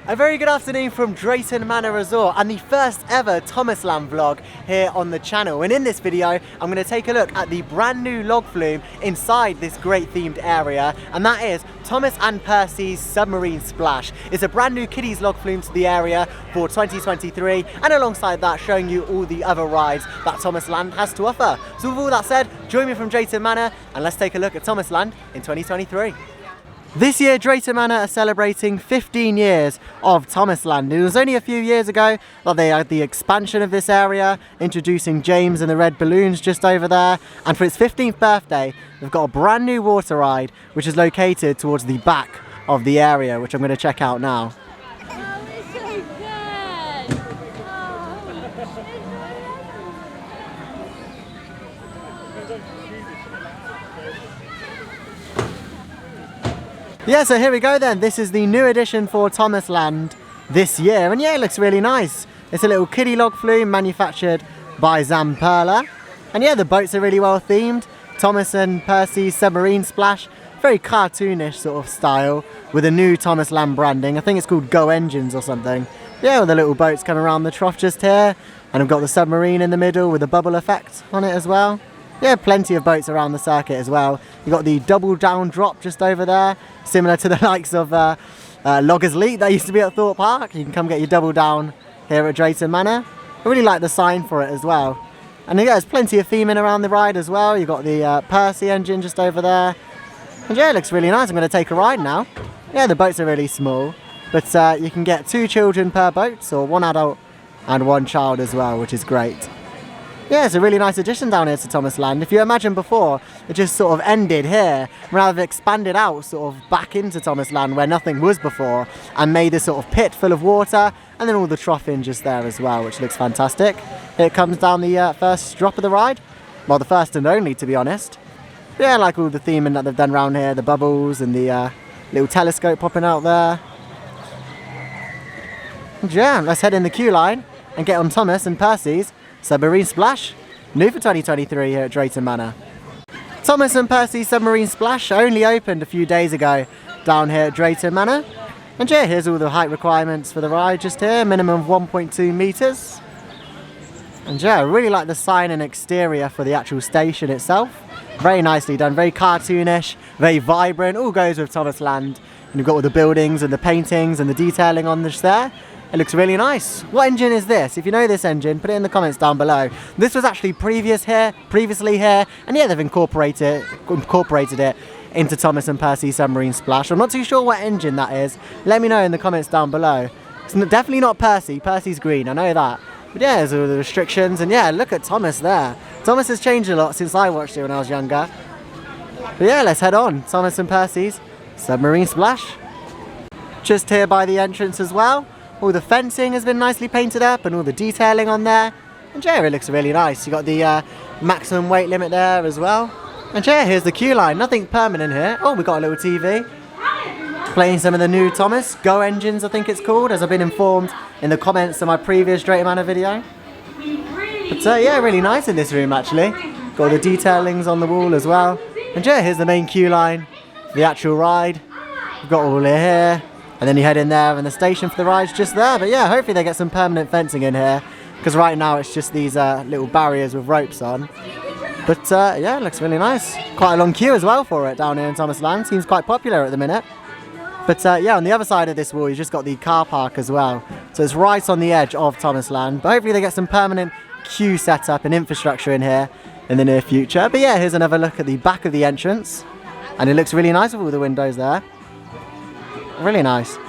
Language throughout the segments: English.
A very good afternoon from Drayton Manor Resort and the first ever Thomas Land vlog here on the channel. And in this video, I'm going to take a look at the brand new log flume inside this great themed area, and that is Thomas and Percy's Submarine Splash. It's a brand new kiddies log flume to the area for 2023, and alongside that showing you all the other rides that Thomas Land has to offer. So with all that said, join me from Drayton Manor and let's take a look at Thomas Land in 2023. This year, Drayton Manor are celebrating 15 years of Thomas Land. It was only a few years ago that they had the expansion of this area, introducing James and the Red Balloons just over there. And for its 15th birthday, they've got a brand new water ride, which is located towards the back of the area, which I'm going to check out now. Yeah, so here we go then. This is the new addition for Thomas Land this year. And yeah, it looks really nice. It's a little kiddie log flume manufactured by Zamperla. And yeah, the boats are really well themed. Thomas and Percy's Submarine Splash. Very cartoonish sort of style with a new Thomas Land branding. I think it's called Go Engines or something. Yeah, with the little boats coming around the trough just here. And I've got the submarine in the middle with a bubble effect on it as well. Yeah, plenty of boats around the circuit as well. You've got the double down drop just over there, similar to the likes of Loggers Leap that used to be at Thorpe Park. You can come get your double down here at Drayton Manor. I really like the sign for it as well. And yeah, there's plenty of theming around the ride as well. You've got the Percy engine just over there. And yeah, it looks really nice. I'm going to take a ride now. Yeah, the boats are really small, but you can get 2 children per boat, or 1 adult and 1 child as well, which is great. Yeah, it's a really nice addition down here to Thomas Land. If you imagine before, it just sort of ended here, rather than expanded out sort of back into Thomas Land where nothing was before, and made this sort of pit full of water, and then all the troughing just there as well, which looks fantastic. Here it comes down the first drop of the ride. Well, the first and only, to be honest. But yeah, I like all the theming that they've done around here, the bubbles and the little telescope popping out there. And yeah, let's head in the queue line and get on Thomas and Percy's Submarine Splash, new for 2023 here at Drayton Manor. Thomas and Percy's Submarine Splash only opened a few days ago down here at Drayton Manor. And yeah, here's all the height requirements for the ride just here, minimum of 1.2 metres. And yeah, I really like the sign and exterior for the actual station itself. Very nicely done, very cartoonish, very vibrant, all goes with Thomas Land. And you've got all the buildings and the paintings and the detailing on this there. It looks really nice. What engine is this? If you know this engine, put it in the comments down below. This was actually previously here, and yeah, they've incorporated it into Thomas and Percy Submarine Splash. I'm not too sure what engine that is. Let me know in the comments down below. It's definitely not Percy. Percy's green, I know that. But yeah, there's all the restrictions, and yeah, look at Thomas there. Thomas has changed a lot since I watched it when I was younger. But yeah, let's head on. Thomas and Percy's Submarine Splash. Just here by the entrance as well. All the fencing has been nicely painted up and all the detailing on there. And yeah, it looks really nice. You've got the maximum weight limit there as well. And yeah, here's the queue line. Nothing permanent here. Oh, we've got a little TV. Playing some of the new Thomas Go Engines, I think it's called, as I've been informed in the comments of my previous Drayton Manor video. But yeah, really nice in this room actually. Got all the detailings on the wall as well. And yeah, here's the main queue line, the actual ride. We've got all here. And then you head in there and the station for the ride's just there. But yeah, hopefully they get some permanent fencing in here, because right now it's just these little barriers with ropes on. But yeah, it looks really nice. Quite a long queue as well for it down here in Thomas Land. Seems quite popular at the minute. But yeah, on the other side of this wall, you've just got the car park as well. So it's right on the edge of Thomas Land. But hopefully they get some permanent queue set up and infrastructure in here in the near future. But yeah, here's another look at the back of the entrance. And it looks really nice with all the windows there. Really nice. By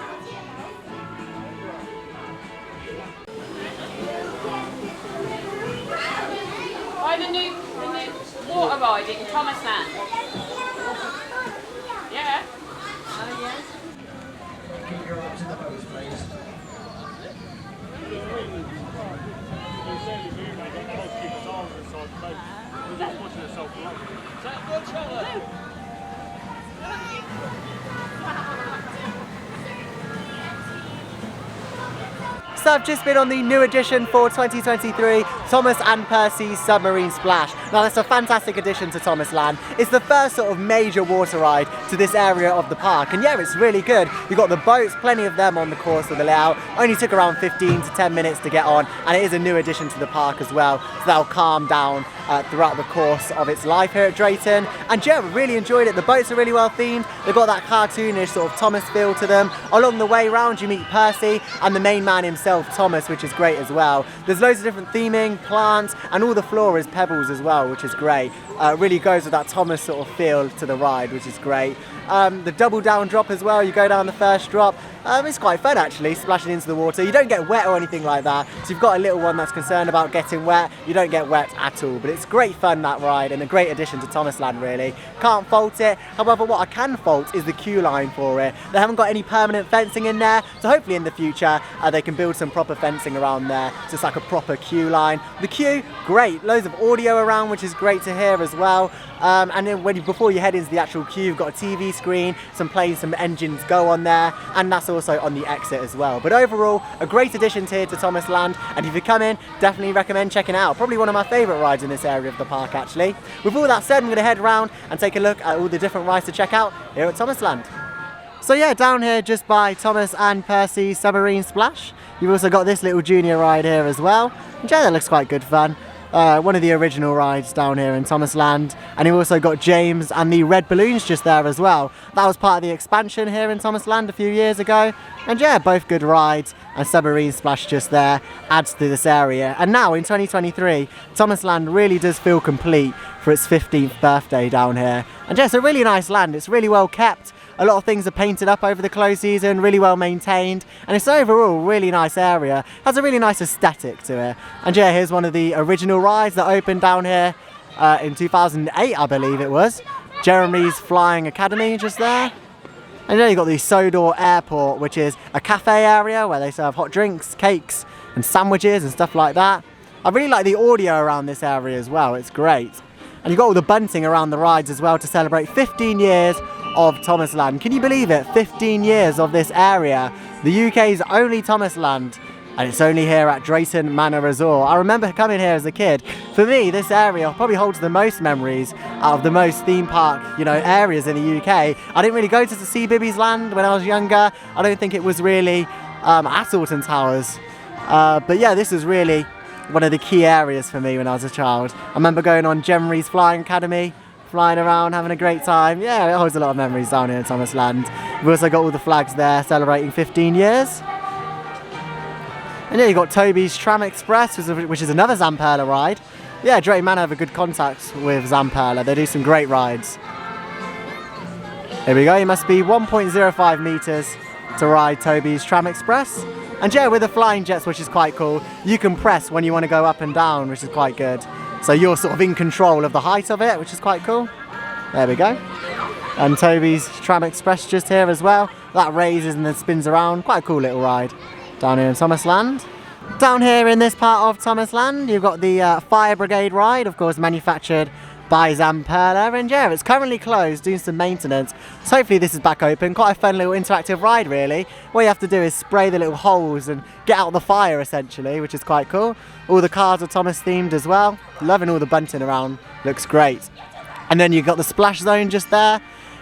the new water ride in Thomas Land. Yeah. Oh yeah. Keep your arms in the hose, please. so I've just been on the new edition for 2023, Thomas and Percy's Submarine Splash. Now that's a fantastic addition to Thomas Land. It's the first sort of major water ride to this area of the park, and yeah, it's really good. You've got the boats, plenty of them on the course of the layout. Only took around 15 to 10 minutes to get on, and it is a new addition to the park as well, so that'll calm down throughout the course of its life here at Drayton. And yeah, we really enjoyed it. The boats are really well themed. They've got that cartoonish sort of Thomas feel to them. Along the way round you meet Percy and the main man himself, Thomas, which is great as well. There's loads of different theming, plants, and all the floor is pebbles as well, which is great. Really goes with that Thomas sort of feel to the ride, which is great. The double down drop as well, you go down the first drop. It's quite fun actually, splashing into the water. You don't get wet or anything like that, so you've got a little one that's concerned about getting wet. You don't get wet at all, but it's great fun, that ride, and a great addition to Thomas Land really. Can't fault it. However, what I can fault is the queue line for it. They haven't got any permanent fencing in there, so hopefully in the future they can build some proper fencing around there, so it's like a proper queue line. The queue, great, loads of audio around, which is great to hear as well. And then before you head into the actual queue, you've got a TV screen, some engines go on there, and that's also on the exit as well. But overall, a great addition here to Thomas Land, and if you come in, definitely recommend checking it out. Probably one of my favourite rides in this area of the park actually. With all that said, I'm going to head round and take a look at all the different rides to check out here at Thomas Land. So yeah, down here just by Thomas and Percy's Submarine Splash, you've also got this little junior ride here as well. And yeah, that looks quite good fun. One of the original rides down here in Thomas Land, and you've also got James and the red balloons just there as well. That was part of the expansion here in Thomas Land a few years ago, and yeah, both good rides, and Submarine Splash just there adds to this area. And now in 2023, Thomas Land really does feel complete for its 15th birthday down here, and yeah, it's a really nice land. It's really well kept. A lot of things are painted up over the close season, really well maintained, and it's overall a really nice area. Has a really nice aesthetic to it. And yeah, here's one of the original rides that opened down here in 2008, I believe it was. Jeremy's Flying Academy just there. And then you've got the Sodor Airport, which is a cafe area where they serve hot drinks, cakes, and sandwiches and stuff like that. I really like the audio around this area as well, it's great. And you've got all the bunting around the rides as well to celebrate 15 years of Thomas Land. Can you believe it? 15 years of this area. The UK's only Thomas Land, and it's only here at Drayton Manor Resort. I remember coming here as a kid. For me, this area probably holds the most memories out of the most theme park, areas in the UK. I didn't really go to the Sea Bibbies Land when I was younger. I don't think it was really at Alton Towers. But yeah, this is really one of the key areas for me when I was a child. I remember going on Jeremy's Flying Academy, flying around, having a great time. Yeah, it holds a lot of memories down here in Thomas Land. We've also got all the flags there celebrating 15 years. And yeah, you've got Toby's Tram Express, which is another Zamperla ride. Yeah, Drayton Manor have a good contact with Zamperla. They do some great rides. Here we go, you must be 1.05 metres to ride Toby's Tram Express. And yeah, with the flying jets, which is quite cool, you can press when you want to go up and down, which is quite good. So you're sort of in control of the height of it, which is quite cool. There we go. And Toby's Tram Express just here as well. That raises and then spins around. Quite a cool little ride down here in Thomas Land. Down here in this part of Thomas Land, you've got the Fire Brigade ride, of course manufactured by Zamperla, and yeah, it's currently closed doing some maintenance, so hopefully this is back open. Quite a fun little interactive ride really. What you have to do is spray the little holes and get out the fire essentially, which is quite cool. All the cars are Thomas themed as well. Loving all the bunting around, looks great. And then you've got the splash zone just there,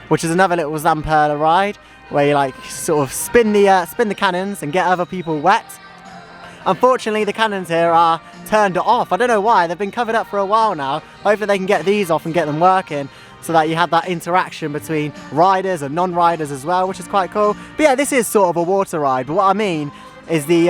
which is another little Zamperla ride where you like sort of spin the cannons and get other people wet. Unfortunately, the cannons here are turned off. I don't know why. They've been covered up for a while now. Hopefully they can get these off and get them working so that you have that interaction between riders and non-riders as well, which is quite cool. But yeah, this is sort of a water ride, but what I mean is the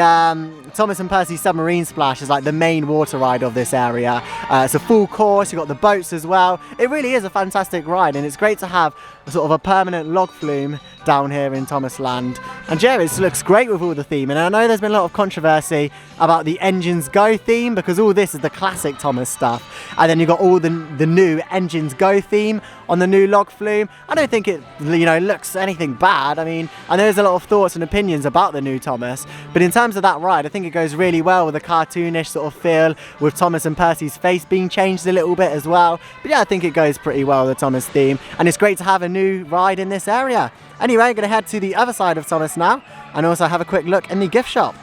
Thomas and Percy Submarine Splash is like the main water ride of this area. It's a full course, you've got the boats as well. It really is a fantastic ride, and it's great to have sort of a permanent log flume down here in Thomas Land. And yeah, it looks great with all the theme, and I know there's been a lot of controversy about the Engines Go theme, because all this is the classic Thomas stuff, and then you've got all the new Engines Go theme on the new log flume. I don't think it looks anything bad. I mean, I know there's a lot of thoughts and opinions about the new Thomas, but in terms of that ride, I think it goes really well with a cartoonish sort of feel, with Thomas and Percy's face being changed a little bit as well. But yeah, I think it goes pretty well with the Thomas theme, and it's great to have a new ride in this area. Anyway, I'm going to head to the other side of Thomas now and also have a quick look in the gift shop.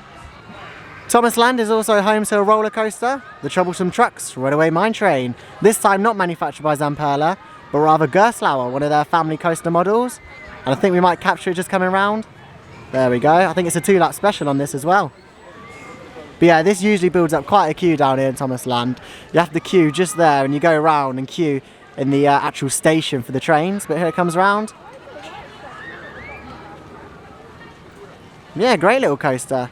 Thomas Land is also home to a roller coaster, the Troublesome Trucks Runaway Mine Train. This time not manufactured by Zamperla, but rather Gerstlauer, one of their family coaster models. And I think we might capture it just coming round. There we go. I think it's a 2-lap special on this as well. But yeah, this usually builds up quite a queue down here in Thomas Land. You have to queue just there and you go around and queue in the actual station for the trains. But here it comes round. Yeah, great little coaster.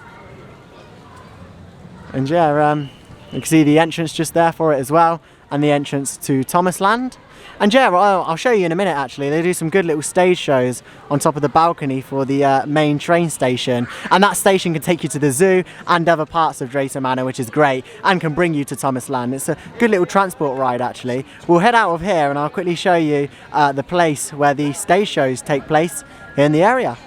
And yeah, you can see the entrance just there for it as well, and the entrance to Thomas Land. And yeah, I'll show you in a minute actually. They do some good little stage shows on top of the balcony for the main train station. And that station can take you to the zoo and other parts of Drayton Manor, which is great, and can bring you to Thomas Land. It's a good little transport ride actually. We'll head out of here and I'll quickly show you the place where the stage shows take place here in the area.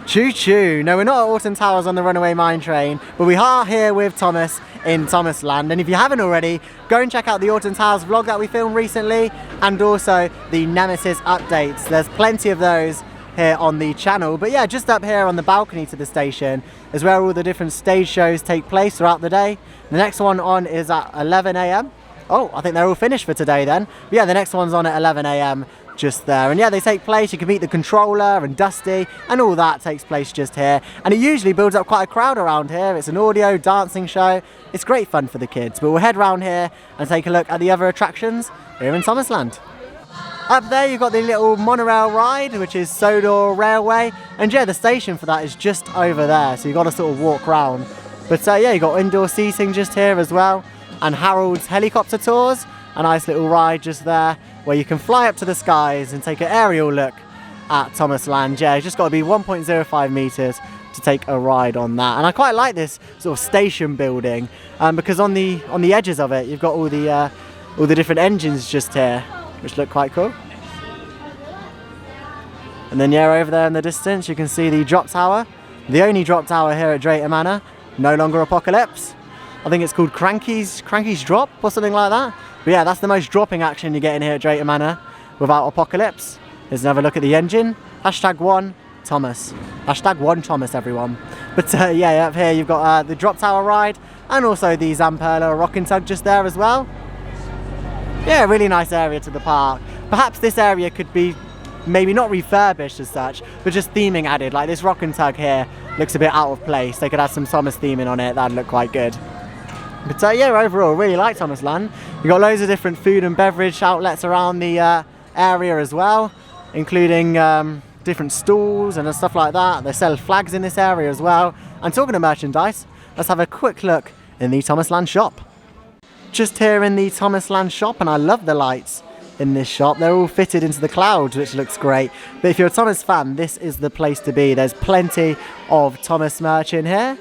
Choo choo! No, we're not at Alton Towers on the Runaway Mine Train, but we are here with Thomas in Thomas Land. And if you haven't already, go and check out the Alton Towers vlog that we filmed recently, and also the Nemesis updates. There's plenty of those here on the channel. But yeah, just up here on the balcony to the station is where all the different stage shows take place throughout the day. The next one on is at 11 AM. Oh, I think they're all finished for today then. But yeah, the next one's on at 11 AM. Just there, and yeah, they take place. You can meet the controller and Dusty, and all that takes place just here. And it usually builds up quite a crowd around here. It's an audio dancing show. It's great fun for the kids. But we'll head round here and take a look at the other attractions here in Thomas Land. Up there you've got the little monorail ride, which is Sodor Railway, and yeah, the station for that is just over there, so you've got to sort of walk round. But yeah, you've got indoor seating just here as well, and Harold's helicopter tours, a nice little ride just there where you can fly up to the skies and take an aerial look at Thomas Land. Yeah, it's just got to be 1.05 meters to take a ride on that. And I quite like this sort of station building because on the edges of it you've got all the different engines just here, which look quite cool. And then yeah, over there in the distance you can see the drop tower, the only drop tower here at Drayton Manor, no longer Apocalypse. I think it's called Cranky's Drop or something like that. But yeah, that's the most dropping action you get in here at Drayton Manor without Apocalypse. Here's another look at the engine. #1 Thomas. #1 Thomas, everyone. But yeah, up here you've got the drop tower ride and also the Zamperla rocking tug just there as well. Yeah, really nice area to the park. Perhaps this area could be maybe not refurbished as such, but just theming added. Like this rocking tug here looks a bit out of place. They could add some Thomas theming on it. That'd look quite good. But yeah, overall, really like Thomas Land. You've got loads of different food and beverage outlets around the area as well, including different stalls and stuff like that. They sell flags in this area as well. And talking of merchandise, let's have a quick look in the Thomas Land shop. Just here in the Thomas Land shop, and I love the lights in this shop. They're all fitted into the clouds, which looks great. But if you're a Thomas fan, this is the place to be. There's plenty of Thomas merch in here.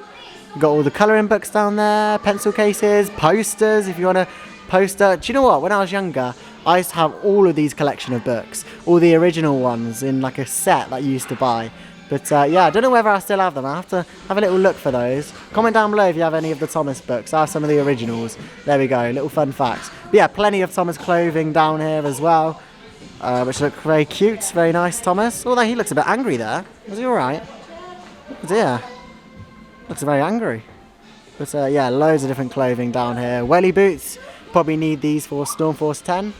You've got all the colouring books down there, pencil cases, posters if you want a poster. Do you know what? When I was younger, I used to have all of these collection of books, all the original ones in like a set that you used to buy. But yeah, I don't know whether I still have them. I have to have a little look for those. Comment down below if you have any of the Thomas books. I have some of the originals. There we go, little fun facts. But yeah, plenty of Thomas clothing down here as well, which look very cute, very nice Thomas. Although he looks a bit angry there. Is he alright? Oh dear. Looks very angry. But yeah, loads of different clothing down here. Welly boots, probably need these for Stormforce 10.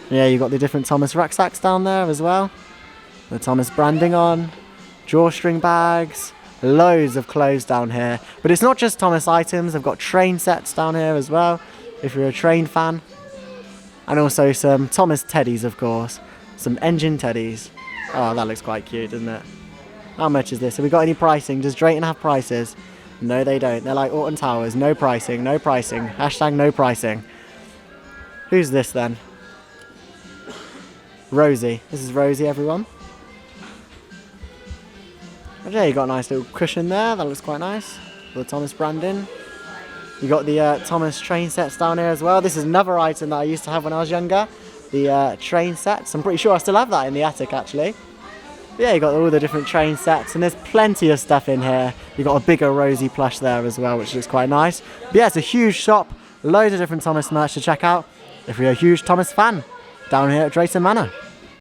Yeah, you've got the different Thomas rucksacks down there as well. The Thomas branding on, drawstring bags, loads of clothes down here. But it's not just Thomas items, they've got train sets down here as well, if you're a train fan. And also some Thomas teddies, of course. Some engine teddies. Oh, that looks quite cute, doesn't it? How much is this? Have we got any pricing? Does Drayton have prices? No, they don't. They're like Alton Towers. No pricing, no pricing. # no pricing. Who's this then? Rosie. This is Rosie, everyone. Oh, yeah, you got a nice little cushion there. That looks quite nice. The Thomas branding. You got the Thomas train sets down here as well. This is another item that I used to have when I was younger. The train sets. I'm pretty sure I still have that in the attic, actually. Yeah, you got all the different train sets, and there's plenty of stuff in here. You got a bigger Rosie plush there as well, which looks quite nice. But yeah, it's a huge shop, loads of different Thomas merch to check out if you're a huge Thomas fan down here at Drayton Manor.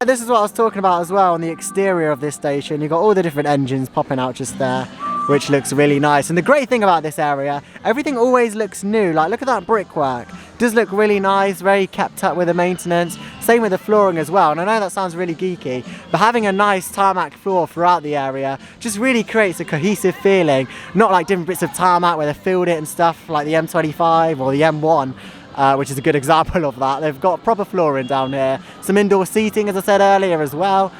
This is what I was talking about as well on the exterior of this station. You've got all the different engines popping out just there. which looks really nice. And the great thing about this area, everything always looks new. Like, look at that brickwork. Does look really nice, very kept up with the maintenance. Same with the flooring as well. And I know that sounds really geeky, but having a nice tarmac floor throughout the area just really creates a cohesive feeling. Not like different bits of tarmac where they filled it and stuff like the M25 or the M1. Which is a good example of that. They've got proper flooring down here. Some indoor seating, as I said earlier, as well.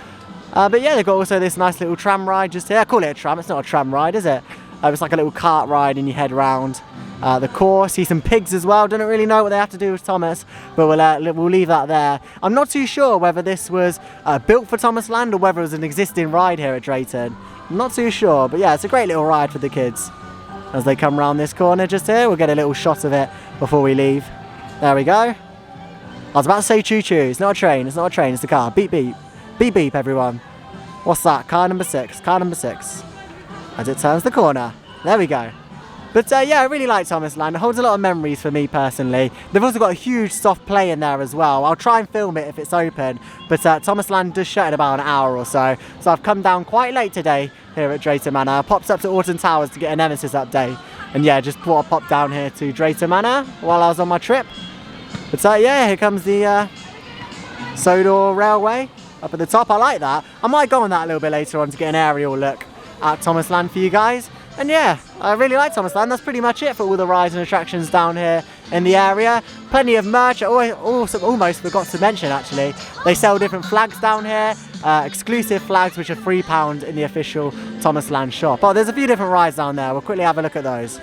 But yeah, they've got also this nice little tram ride just here. I call it a tram, it's not a tram ride, is it? It's like a little cart ride and you head round the course. See some pigs as well. Don't really know what they have to do with Thomas, but we'll leave that there. I'm not too sure whether this was built for Thomas Land or whether it was an existing ride here at Drayton. I'm not too sure, but yeah, it's a great little ride for the kids. As they come round this corner just here, we'll get a little shot of it before we leave. There we go. I was about to say choo-choo. It's not a train. It's not a train. It's a car. Beep, beep. Beep, beep, everyone. What's that? Car number 6. Car number 6. As it turns the corner. There we go. But yeah, I really like Thomas Land. It holds a lot of memories for me personally. They've also got a huge soft play in there as well. I'll try and film it if it's open. But Thomas Land does shut in about an hour or so. So I've come down quite late today here at Drayton Manor. I popped up to Alton Towers to get a Nemesis update. And yeah, just thought I'd pop down here to Drayton Manor while I was on my trip. But yeah, here comes the Sodor Railway up at the top. I like that. I might go on that a little bit later on to get an aerial look at Thomas Land for you guys. And yeah, I really like Thomas Land. That's pretty much it for all the rides and attractions down here in the area. Plenty of merch. I almost forgot to mention actually, they sell different flags down here. Exclusive flags which are £3 in the official Thomas Land shop. Oh, there's a few different rides down there. We'll quickly have a look at those.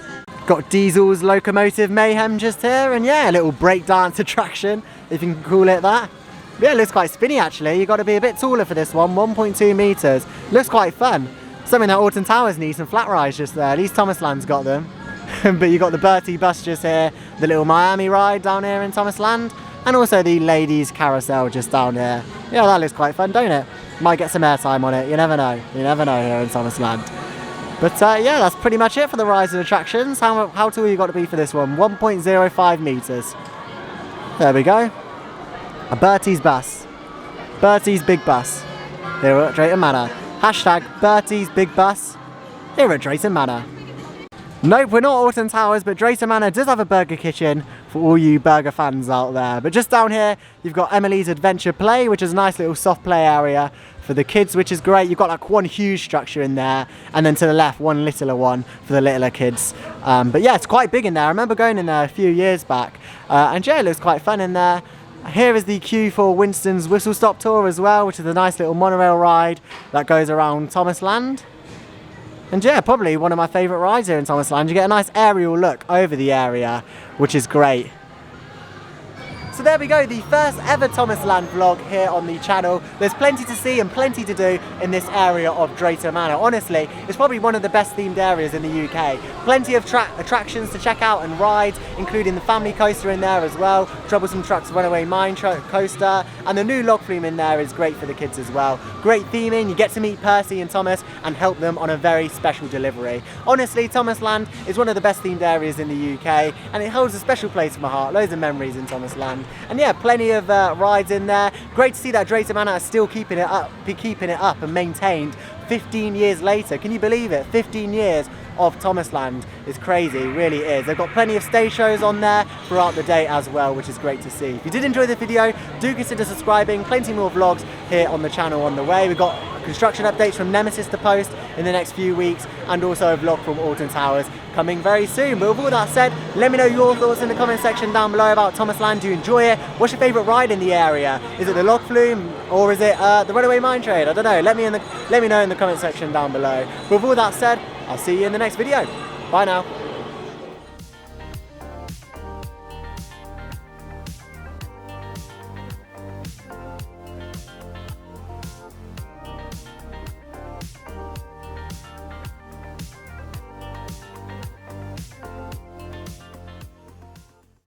Got Diesel's Locomotive Mayhem just here, and yeah, a little breakdance attraction, if you can call it that. But yeah, it looks quite spinny actually. You've got to be a bit taller for this one, 1.2 metres. Looks quite fun. Something that Alton Towers needs, some flat rides just there. At least Thomas Land's got them. But you've got the Bertie bus just here, the little Miami ride down here in Thomas Land, and also the ladies carousel just down here. Yeah, that looks quite fun, don't it? Might get some airtime on it, you never know. You never know here in Thomas Land. But yeah, that's pretty much it for the rides and attractions. How tall you got to be for this one? 1.05 metres. There we go. A Bertie's bus. Bertie's big bus. Here at Drayton Manor. Hashtag Bertie's big bus. Here at Drayton Manor. Nope, we're not Alton Towers, but Drayton Manor does have a burger kitchen for all you burger fans out there. But just down here, you've got Emily's Adventure Play, which is a nice little soft play area for the kids, which is great. You've got like one huge structure in there, and then to the left, one littler one for the littler kids. But yeah, it's quite big in there. I remember going in there a few years back, and yeah, it looks quite fun in there. Here is the queue for Winston's Whistle Stop Tour as well, which is a nice little monorail ride that goes around Thomas Land. And yeah, probably one of my favourite rides here in Thomas Land. You get a nice aerial look over the area, which is great. So there we go, the first ever Thomas Land vlog here on the channel. There's plenty to see and plenty to do in this area of Drayton Manor. Honestly, it's probably one of the best themed areas in the UK. Plenty of attractions to check out and rides, including the family coaster in there as well, Troublesome Trucks Runaway Mine coaster, and the new log flume in there is great for the kids as well. Great theming, you get to meet Percy and Thomas and help them on a very special delivery. Honestly, Thomas Land is one of the best themed areas in the UK, and it holds a special place in my heart. Loads of memories in Thomas Land. And yeah, plenty of rides in there. Great to see that Drayton Manor is still keeping it up and maintained 15 years later. Can you believe it? 15 years of Thomas Land is crazy, it really is. They've got plenty of stage shows on there throughout the day as well, which is great to see. If you did enjoy the video, do consider subscribing. Plenty more vlogs here on the channel on the way. We've got construction updates from Nemesis to post in the next few weeks, and also a vlog from Alton Towers coming very soon. But with all that said, let me know your thoughts in the comment section down below about Thomas Land. Do you enjoy it? What's your favourite ride in the area? Is it the log flume, or is it the runaway mine train? I don't know. Let me know in the comment section down below. But with all that said, I'll see you in the next video. Bye now.